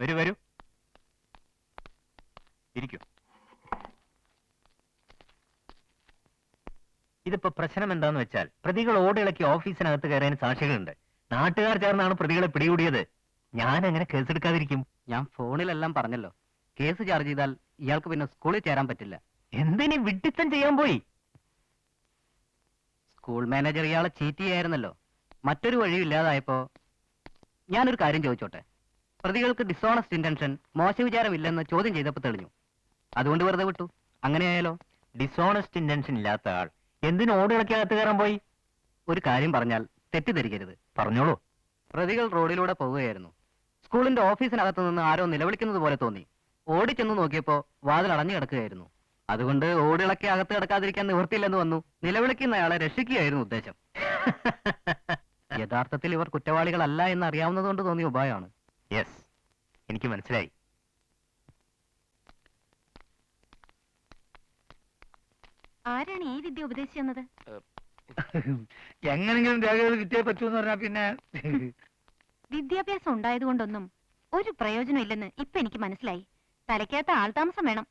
വരൂ വരൂ, ഇരിക്കൂ. ഇതിപ്പോ പ്രശ്നം എന്താന്ന് വെച്ചാൽ പ്രതികൾ ഓടിളക്കി ഓഫീസിനകത്ത് കയറാൻ സാക്ഷികളുണ്ട്. നാട്ടുകാർ ചേർന്നാണ് പ്രതികളെ പിടികൂടിയത്. ഞാൻ എങ്ങനെ കേസെടുക്കാതിരിക്കും? ഞാൻ ഫോണിലെല്ലാം പറഞ്ഞല്ലോ. കേസ് ചാർജ് ചെയ്താൽ ഇയാൾക്ക് പിന്നെ സ്കൂളിൽ ചേരാൻ പറ്റില്ല. എന്തിനീ വിഡ്ഢിത്തം ചെയ്യാൻ പോയി? സ്കൂൾ മാനേജർ ഇയാളെ ചീറ്റ് ചെയ്യായിരുന്നല്ലോ. മറ്റൊരു വഴിയും ഇല്ലാതായപ്പോ ഞാനൊരു കാര്യം ചോദിച്ചോട്ടെ. പ്രതികൾക്ക് ഡിസോണസ്റ്റ് ഇന്റൻഷൻ, മോശവിചാരമില്ലെന്ന് ചോദ്യം ചെയ്തപ്പോൾ തെളിഞ്ഞു. അതുകൊണ്ട് വെറുതെ വിട്ടു. അങ്ങനെയായാലോ? ഡിസോണസ്റ്റ് ഇന്റൻഷൻ ഇല്ലാത്ത ആൾ എന്തിനു ഓടിളക്കി അകത്ത് കയറാൻ പോയി? ഒരു കാര്യം പറഞ്ഞാൽ തെറ്റിദ്ധരിക്കരുത്. പറഞ്ഞോളൂ. പ്രതികൾ റോഡിലൂടെ പോവുകയായിരുന്നു. സ്കൂളിന്റെ ഓഫീസിനകത്ത് നിന്ന് ആരോ നിലവിളിക്കുന്നത് പോലെ തോന്നി. ഓടിച്ചെന്ന് നോക്കിയപ്പോ വാതിൽ അടഞ്ഞു കിടക്കുകയായിരുന്നു. അതുകൊണ്ട് ഓടിളക്കി അകത്ത് കിടക്കാതിരിക്കാൻ നിവൃത്തിയില്ലെന്ന് വന്നു. നിലവിളിക്കുന്നയാളെ രക്ഷിക്കുകയായിരുന്നു ഉദ്ദേശം. യഥാർത്ഥത്തിൽ ഇവർ കുറ്റവാളികളല്ല എന്ന് അറിയാവുന്നതുകൊണ്ട് തോന്നിയ ഉപായമാണ്. യെസ്, എനിക്ക് മനസ്സിലായി. ആരാണ് ഈ വിദ്യ ഉപദേശിച്ചു തന്നത്? എങ്ങനെങ്കിലും രേഖകൾ കിട്ടിയേ പറ്റൂന്ന് പറഞ്ഞാ പിന്നെ വിദ്യാഭ്യാസം ഉണ്ടായതുകൊണ്ടൊന്നും ഒരു പ്രയോജനം ഇല്ലെന്ന് ഇപ്പൊ എനിക്ക് മനസ്സിലായി. തലയ്ക്കകത്ത് ആൾതാമസം വേണം.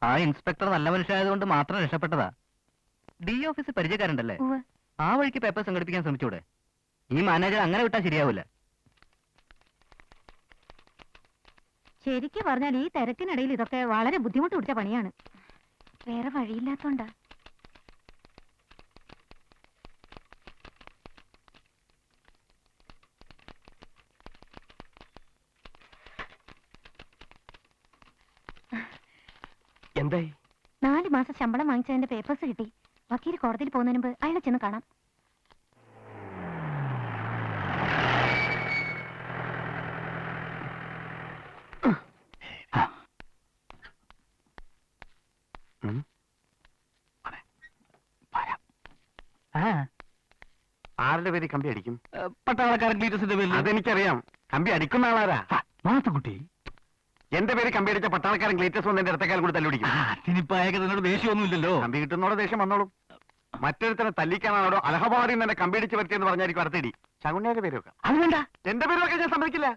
ആ ഇൻസ്പെക്ടർ നല്ല മനുഷ്യരായതുകൊണ്ട് മാത്രം രക്ഷപ്പെട്ടതാ. D office പരിചയക്കാരുണ്ടല്ലേ? ഉവ്വ്. ആ വഴിക്ക് പേപ്പർ സംഘടിപ്പിക്കാൻ ശ്രമിച്ചൂടെ? ഈ മാനേജർ അങ്ങനെ വിട്ടാൽ ശരിയാവില്ല. ശരിക്കും പറഞ്ഞാൽ ഈ തിരക്കിനിടയിൽ ഇതൊക്കെ വളരെ ബുദ്ധിമുട്ട് പിടിച്ച പണിയാണ്. വേറെ വഴിയില്ലാത്തോണ്ടാ. എന്തായി? 4 മാസം ശമ്പളം വാങ്ങിച്ചതിന്റെ പേപ്പേഴ്സ് കിട്ടി. വക്കീൽ കോടതിയിൽ പോകുന്നതിന് മുമ്പ് അയാളെ ചെന്ന് കാണാം. ആരുടെ പേര് കമ്പി അടിക്കും? പട്ടാളക്കാരൻ ക്ലീറ്റസിന്റെ പേരിൽ. അതെനിക്കറിയാം. കമ്പി അടിക്കുന്ന ആളാരാ? മാത്തുക്കുട്ടി, എന്റെ പേര് കമ്പി അടിച്ച പട്ടാളക്കാരൻ ക്ലീറ്റസ് വന്ന് എന്റെ ഇടത്തേക്കാൽ കൂടി തല്ലുപിടിക്കും. അതിനിപ്പോ അയാൾക്ക് നിങ്ങളുടെ ദേഷ്യമൊന്നുമില്ലല്ലോ. കമ്പി കിട്ടുന്നോടെ ദേഷ്യം വന്നോളും. മറ്റൊരുത്തനെ തല്ലിക്കാനാണോ അലഹബാദിൽ നിന്ന് എന്നെ കമ്പി അടിച്ച് വരുത്തിയെന്ന് പറഞ്ഞായിരിക്കും അടുത്തിടി. ശകുണ്ണിയുടെ പേര് വെക്കാം. അത് വേണ്ട. എന്റെ പേര് വെക്കാൻ ഞാൻ സമ്മതിക്കില്ല.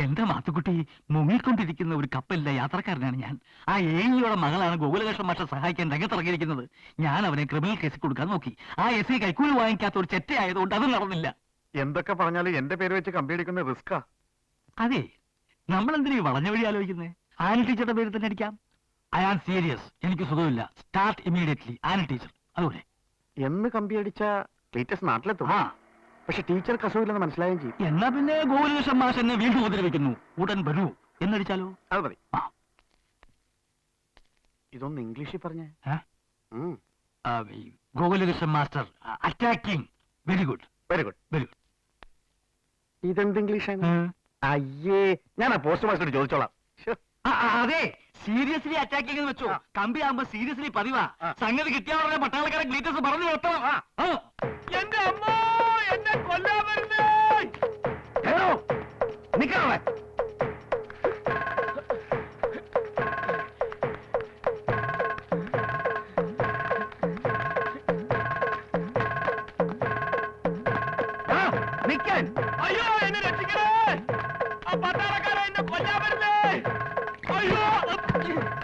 എന്റെ മാത്തുക്കുട്ടി, മുങ്ങിക്കൊണ്ടിരിക്കുന്ന ഒരു കപ്പലിലെ യാത്രക്കാരനാണ് ഞാൻ. ആ ഏഴിയുടെ മകളാണ് ഗോകുലകൃഷ്ണൻ മാഷെ സഹായിക്കാൻ രംഗത്തിറങ്ങിയിരിക്കുന്നത്. ഞാൻ അവനെ ക്രിമിനൽ കേസിൽ കൊടുക്കാൻ നോക്കി. ആ എസ് ഐ കൈക്കൂലി വാങ്ങിക്കാത്ത ഒരു ചെറ്റയായതുകൊണ്ട് അത് നടന്നില്ല. എന്തൊക്കെ പറഞ്ഞാലും എന്റെ പേര് വെച്ച് കമ്പി അടിക്കുന്ന റിസ്കാ. അതെ, നമ്മളെന്തിനാ വളഞ്ഞ വഴി ആലോചിക്കുന്നത്? ആനി ടീച്ചറുടെ പേര് തന്നെ അടിക്കാം. ഐ ആം സീരിയസ്, എനിക്ക് സുഖമില്ല. Start immediately. Annie teacher. അതുപോലെ എന്ന് കമ്പി അടിച്ച ക്ലീറ്റസ് നാട്ടിലെത്തും. ആ, പക്ഷെ ടീച്ചർ കസവില്ലെന്ന് മനസ്സിലായും ചെയ്യും. എന്നാ പിന്നെ ഗോകുലകൃഷ്ണൻ മാഷ് എന്നെ വീണ്ടും ഉപദ്രവിക്കുന്നു, ഉടൻ വരൂ എന്നടിച്ചാലോ? അത് മതി. ആ. ഇതൊന്ന് ഇംഗ്ലീഷിൽ പറഞ്ഞേ. Gokulakrishnan master attacking. Very good, very good. Very good. ഇതെന്ത് ഇംഗ്ലീഷാണ്? അയ്യേ, ഞാൻ ആ പോസ്റ്റ് മാസ്റ്ററോട് ചോദിച്ചോളാം. ശ്ശോ. അതെ, സീരിയസ്ലി അറ്റാക്കിംഗ് എന്ന് വെച്ചോ. കമ്പി ആകുമ്പോ സീരിയസ്ലി പതിവാ. സംഗതി കിട്ടിയ ഉടനെ പട്ടാളക്കാരെ ഗ്ലീറ്റസ് പറഞ്ഞു നിർത്തണം. എന്റെ അമ്മ, എന്നെ കൊല്ലാൻ വരുന്നേ. നിക്കണേ. നിക്കാൻ. അയ്യോ, എന്നെ രക്ഷിക്കണേ. ആ പട്ടാളക്കാരെ എന്നെ കൊല്ലാൻ വരുന്നേ. അയ്യോ,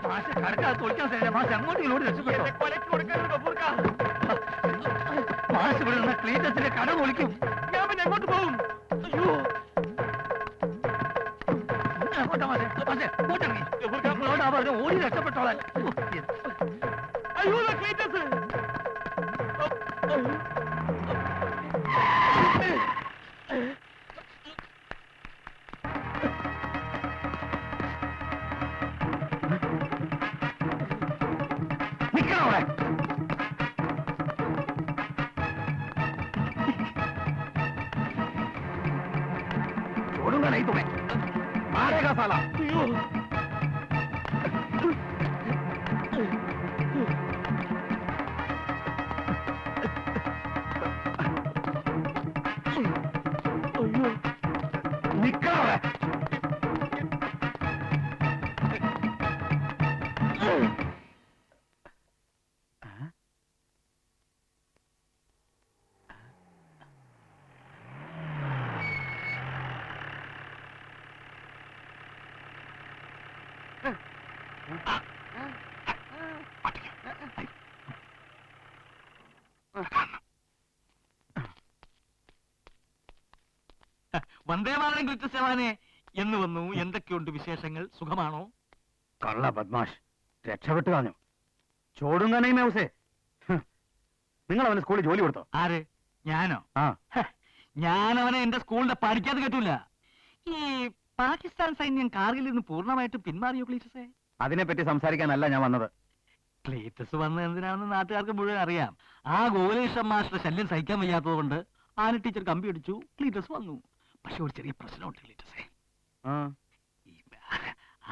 മാഷ് കടക്കാതെ തൊളിക്കാൻ സാധിച്ച മാഷ് അങ്ങോട്ട് ഇങ്ങോട്ട് രക്ഷപ്പെട്ടോ. കൊലക്ക് കൊടുക്കാനുണ്ടോ പൂർക്ക? മാഷ് ഇവിടെ നിന്ന് ക്ലീറ്റസിന്റെ കട പൊളിക്കും. ഞാൻ പിന്നെ എങ്ങോട്ട് പോകും? അയ്യോ, അങ്ങോട്ടാ മാഷെ. മാഷെ ഇങ്ങോട്ടിറങ്ങി. ഇങ്ങോട്ടാ പറഞ്ഞ ഓടി രക്ഷപ്പെട്ടോളാൻ. അയ്യോ, ക്ലീറ്റസ്. നിക്കണേ. छोड़ूंगा नहीं तुम्हें, मारेगा साला. निकल. വന്ദേമാതരം ക്ലിറ്റസവാനെ എന്ന് വന്നു. എന്തൊക്കെയുണ്ട് വിശേഷങ്ങൾ? സുഖമാണോ? കള്ള ബദ്മാഷ് രക്ഷപ്പെട്ടു കളഞ്ഞു. ചോടും തന്നെയും ഹൗസേ. നിങ്ങൾ അവന് സ്കൂളിൽ ജോലി കൊടുത്തോ? ആര്? ഞാനോ? ആ, ഞാനവനെ എന്റെ സ്കൂളിന്റെ പഠിക്കാതെ കേട്ടൂല. ഈ പാകിസ്ഥാൻ സൈന്യം കാർഗിൽ നിന്ന് പൂർണ്ണമായിട്ടും പിന്മാറിയോ ക്ലീറ്റസേ? അതിനെപ്പറ്റി സംസാരിക്കാനല്ല ഞാൻ വന്നത്. ക്ലീറ്റസ് വന്നത് എന്തിനാണെന്ന് നാട്ടുകാർക്ക് മുഴുവൻ അറിയാം. ആ ഗോകുലേഷൻ മാസ്റ്റർ ശല്യം സഹിക്കാൻ വയ്യാത്തത് കൊണ്ട് ആന ടീച്ചർ കമ്പി അടിച്ചു, ക്ലീറ്റസ് വന്നു. പക്ഷെ ഒരു ചെറിയ പ്രശ്നമുണ്ട് ക്ലീറ്റസേ. ആ,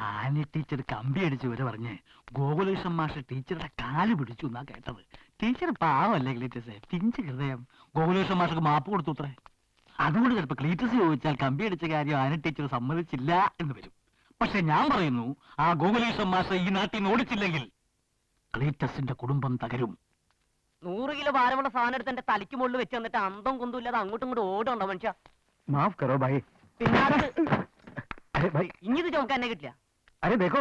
ആന ടീച്ചർ കമ്പി അടിച്ചു വരെ പറഞ്ഞ് ഗോകുലേഷൻ മാസ്റ്റർ ടീച്ചറുടെ കാല് പിടിച്ചു എന്നാ കേട്ടത്. ടീച്ചർ പാവല്ലേ ക്ലീറ്റസേ, പിഞ്ച് ഹൃദയം. ഗോകുലേഷൻ മാസ്റ്റർക്ക് മാപ്പ് കൊടുത്തു അത്രേ. അതുകൊണ്ട് ചിലപ്പോ ക്ലീറ്റസ് ചോദിച്ചാൽ കമ്പി അടിച്ച കാര്യം ആന ടീച്ചർ സമ്മതിച്ചില്ല എന്ന് വരും. പക്ഷെ ഞാൻ പറയുന്നു, ആ ഗോകുലേഷൻ മാസ്റ്റർ ഈ നാട്ടിൽ നിന്ന് ഓടിച്ചില്ലെങ്കിൽ ക്ലീറ്റസിന്റെ കുടുംബം തകരും. 100 കിലോ ഭാരമുള്ള സാധനം എടുത്ത് എന്റെ തലയ്ക്ക് മുകളിൽ വെച്ച് തന്നിട്ട് അന്തം കുന്തും ഇല്ലാതെ അങ്ങോട്ടും ഇങ്ങോട്ടും ഓടുണ്ടോ മനുഷ്യ? മാഫ് കരോ ഭായി. പിന്നെ അരെ ഭായി, ഇഞ്ഞിത് ചുമക്കാൻ എന്നെ കിട്ടില്ല. അരെ ദേഖോ,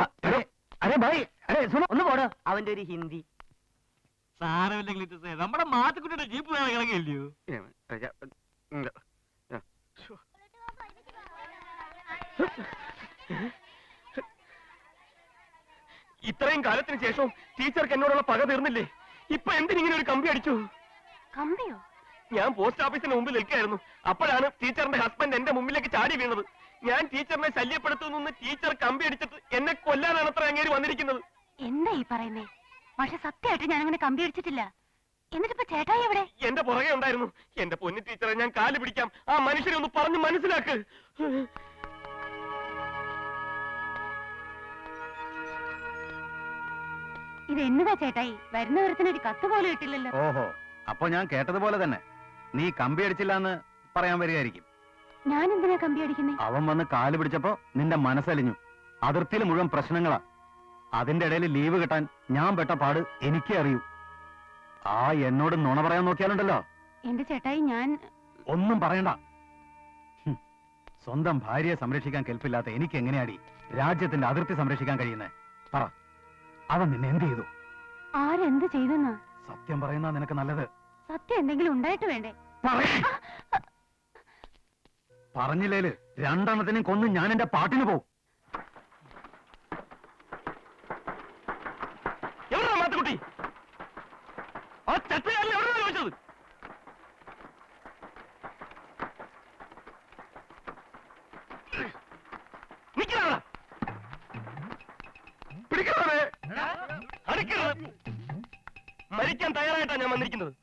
അരെ ഭായി, അരെ സുനോ. ഒന്ന് പോടോ അവന്റെ ഒരു ഹിന്ദി. സാരമില്ല ക്ലീറ്റസേ, നമ്മുടെ മാത്തുക്കുട്ടിയുടെ ജീപ്പ് വേറെ കിടക്കില്ലയോ? ഇത്രയും കാലത്തിന് ശേഷം ടീച്ചർക്ക് എന്നോടുള്ള പക തീർന്നില്ലേ? ഇപ്പൊ എന്തിനിങ്ങനെ ഒരു കമ്പി അടിച്ചു? കമ്പിയോ? ഞാൻ പോസ്റ്റ് ഓഫീസിന് മുമ്പിൽ നിൽക്കുകയായിരുന്നു. അപ്പോഴാണ് ടീച്ചറിന്റെ ഹസ്ബൻഡ് എന്റെ മുമ്പിലേക്ക് ചാടി വീണത്. ഞാൻ ടീച്ചറിനെ ശല്യപ്പെടുത്തുന്നു ടീച്ചർ കമ്പി അടിച്ചിട്ട് എന്നെ കൊല്ലാനാണ് അത്ര അങ്ങേര് വന്നിരിക്കുന്നത്. എന്താ ഈ പറയുന്നേ? പക്ഷെ സത്യമായിട്ട് ഞാൻ അങ്ങനെ കമ്പി അടിച്ചിട്ടില്ല. എന്നിട്ടിപ്പോ ചേട്ടായി എവിടെ? എന്റെ പുറകെ ഉണ്ടായിരുന്നു. എന്റെ പൊന്നു ടീച്ചറെ, ഞാൻ കാല് പിടിക്കാം. ആ മനുഷ്യരെ ഒന്ന് പറഞ്ഞു മനസ്സിലാക്ക്. ഇത് എന്നതാ ചേട്ടായി? വരുന്ന ഒരുത്തിനൊരു കത്ത് പോലും ഇട്ടില്ലല്ലോ. ഓഹോ, അപ്പൊ ഞാൻ കേട്ടതുപോലെ തന്നെ നീ കമ്പി അടിച്ചില്ല എന്ന് പറയാൻ വരികയായിരിക്കും. ഞാൻ എന്തിനാ കമ്പി അടിക്കുന്നേ? അവൻ വന്ന് കാല് പിടിച്ചപ്പോ നിന്റെ മനസ്സലിഞ്ഞു. അതിർത്തിയിൽ മുഴുവൻ പ്രശ്നങ്ങളാ. അതിന്റെ ഇടയിൽ ലീവ് കിട്ടാൻ ഞാൻ പെട്ട പാട് എനിക്കേ അറിയൂ. ആ എന്നോട് നുണ പറയാൻ നോക്കിയാലുണ്ടല്ലോ. എന്റെ ചേട്ടായി, ഞാൻ ഒന്നും പറയണ്ട. സ്വന്തം ഭാര്യയെ സംരക്ഷിക്കാൻ കെൽപ്പില്ലാത്ത എനിക്ക് എങ്ങനെയാടി രാജ്യത്തിന്റെ അതിർത്തി സംരക്ഷിക്കാൻ കഴിയുന്നേ? പറ, അവൻ നിന്നെ എന്ത് ചെയ്തു? ആരെന്ത് ചെയ്തെന്നാ? സത്യം പറയുന്ന നിനക്ക് നല്ലത്. സത്യം എന്തെങ്കിലും ഉണ്ടായിട്ട് വേണ്ടേ? പറഞ്ഞില്ലേല് രണ്ടെണ്ണത്തിനും കൊന്ന് ഞാൻ എന്റെ പാട്ടിന് പോവും. എവിടെയാ മാത്തുക്കുട്ടി? ആ ചട്ടയല്ലേ എവിടെ ചോദിച്ചത്? നിൽക്കണ പിടിക്കണേ, അടിക്കണത്. മരിക്കാൻ തയ്യാറായിട്ടാണ് ഞാൻ വന്നിരിക്കുന്നത്.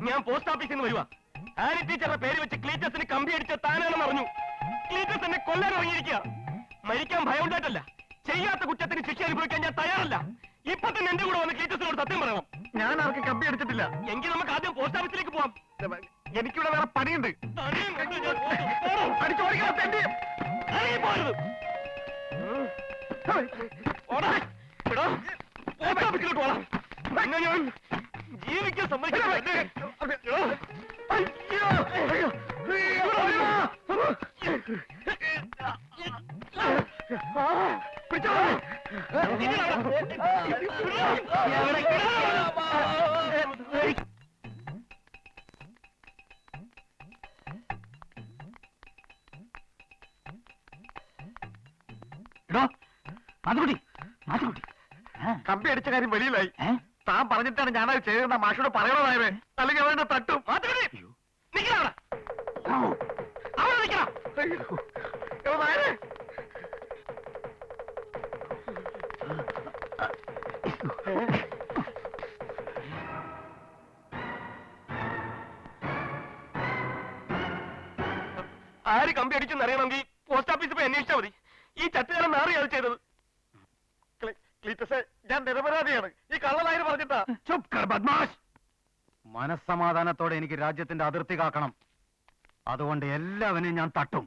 ഞാൻ പോസ്റ്റ് ഓഫീസിൽ നിന്ന് വരുവാ. ആനി ടീച്ചറുടെ പേര് വെച്ച് ക്ലീറ്റസിന് കമ്പി അടിച്ച താനാണെന്ന് അറിഞ്ഞു. ക്ലീറ്റസ് എന്നെ കൊല്ലാൻ ഇറങ്ങിയിരിക്കുക. മരിക്കാൻ ഭയം ഉണ്ടായിട്ടല്ല, ചെയ്യാത്ത കുറ്റത്തിന് ശിക്ഷ അനുഭവിക്കാൻ ഞാൻ തയ്യാറല്ല. ഇപ്പൊ തന്നെ എന്റെ കൂടെ വന്ന് ക്ലീറ്റസിനോട് സത്യം പറയണം. ഞാൻ ആർക്ക് കമ്പി അടിച്ചിട്ടില്ല. എങ്കിൽ നമുക്ക് ആദ്യം പോസ്റ്റ് ഓഫീസിലേക്ക് പോവാം. എനിക്കിവിടെ വേറെ പണിയുണ്ട്. ഞാൻ ജീവിക്കാൻ സമ്മതിക്കില്ല. മാത്തുക്കുട്ടി, മാത്തുക്കുട്ടി, കമ്പി അടിച്ച കാര്യം വെളിയിലായി. താൻ പറഞ്ഞിട്ടാണ് ഞാനത് ചെയ്തെന്ന മാഷോട് പറയണതായത്. അല്ലെങ്കിൽ അവന്റെ തട്ടും. ആര് കമ്പി അടിച്ചെന്ന് അറിയണമെങ്കിൽ പോസ്റ്റ് ഓഫീസിൽ പോയി അന്വേഷിച്ചാൽ മതി. ഈ ചട്ടുകാലം നാറിയാണ് ചെയ്തത്. ക്ലീറ്റസേ, ഞാൻ നിരപരാധിയാണ്. ഈ കള്ളനായര് പറഞ്ഞിട്ടാ. ചുപ് കർ ബദ്മാഷ്. മനസ്സമാധാനത്തോടെ എനിക്ക് രാജ്യത്തിന്റെ അതിർത്തി കാക്കണം. അതുകൊണ്ട് എല്ലാവരെയും ഞാൻ തട്ടും.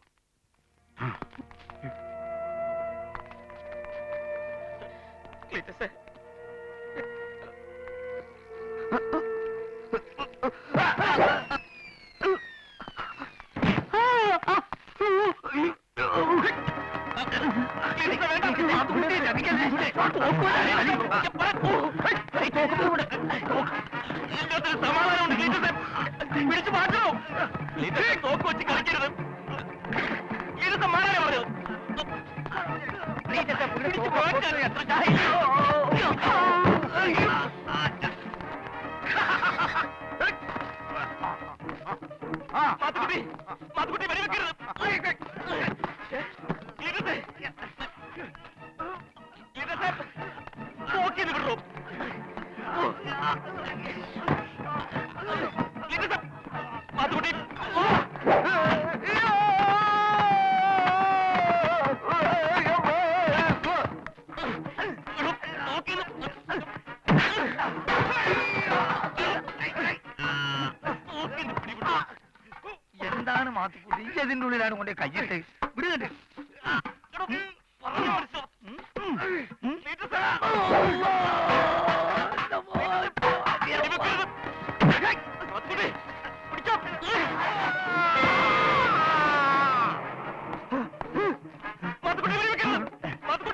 ക്ലീറ്റസേ, ക്ലീറ്റസേ, വേണ്ട. മാത്തുക്കുട്ടി, ചതിക്കല്ലേ. എല്ലാത്തിനും സമാധാനമുണ്ട് ക്ലീറ്റസേ. പിടിച്ചു മാറ്റണോ? ക്ലീറ്റസേ, തോക്ക് വെച്ച് കളിക്കരുത്. ക്ലീറ്റസേ, മാറാനേ പറഞ്ഞത്. പിടിച്ചു മാറ്റാൻ എത്ര മാത്തുക്കുട്ടി, മാത്തുക്കുട്ടി വെടിവെക്കരുത്. ക്ലീറ്റസേ, ക്ലീറ്റസേ, നോക്കിയത് വിടറോ. ക്ലീറ്റസേ, മാത്തുക്കുട്ടി. എന്താണ് മാത്തുക്കുട്ടി ഇതിന്റെ ഉള്ളിലാണ് കൊണ്ടേ കയ്യിട്ട് വിടുകട്ടെ. മാത്തുക്കുട്ടി